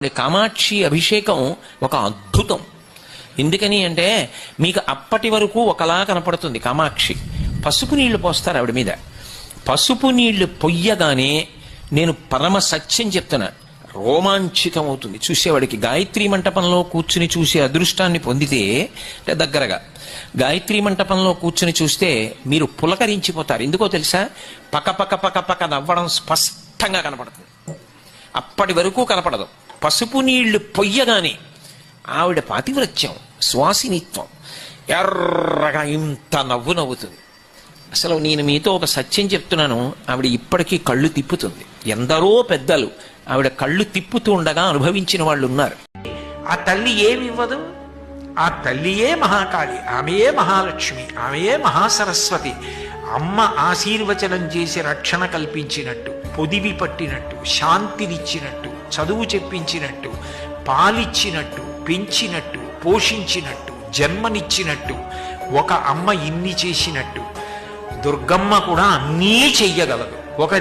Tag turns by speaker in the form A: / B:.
A: కామాక్షి అభిషేకం ఒక అద్భుతం. ఎందుకని అంటే మీకు అప్పటి వరకు ఒకలా కనపడుతుంది కామాక్షి. పసుపు నీళ్లు పోస్తారు ఆవిడ మీద. పసుపు నీళ్లు పొయ్యగానే నేను పరమ సత్యం చెప్తున్నా, రోమాంచితం అవుతుంది చూసేవాడికి. గాయత్రీ మంటపంలో కూర్చుని చూసే అదృష్టాన్ని పొందితే అంటే దగ్గరగా గాయత్రీ మంటపంలో కూర్చుని చూస్తే మీరు పులకరించిపోతారు. ఎందుకో తెలుసా? పక పక పక పక నవ్వడం స్పష్టంగా కనపడుతుంది. అప్పటి వరకు కనపడదు. పసుపు నీళ్లు పొయ్యగానే ఆవిడ పాతివ్రత్యం, శ్వాసినిత్వం, ఎర్రగా ఇంత నవ్వు నవ్వుతుంది. అసలు నేను మీతో ఒక సత్యం చెప్తున్నాను, ఆవిడ ఇప్పటికీ కళ్ళు తిప్పుతుంది. ఎందరో పెద్దలు ఆవిడ కళ్ళు తిప్పుతూ ఉండగా అనుభవించిన వాళ్ళు ఉన్నారు.
B: ఆ తల్లి ఏమి ఇవ్వదు? ఆ తల్లియే మహాకాళి, ఆమెయే మహాలక్ష్మి, ఆమెయే మహాసరస్వతి. అమ్మ ఆశీర్వచనం చేసి రక్షణ కల్పించినట్టు, పొదివి పట్టినట్టు, శాంతినిచ్చినట్టు, చదువు చెప్పించినట్టు, పాలిచ్చినట్టు, పెంచినట్టు, పోషించినట్టు, జన్మనిచ్చినట్టు, ఒక అమ్మ ఇన్ని చేసినట్టు దుర్గమ్మ కూడా అన్నీ చెయ్యగలదు. ఒక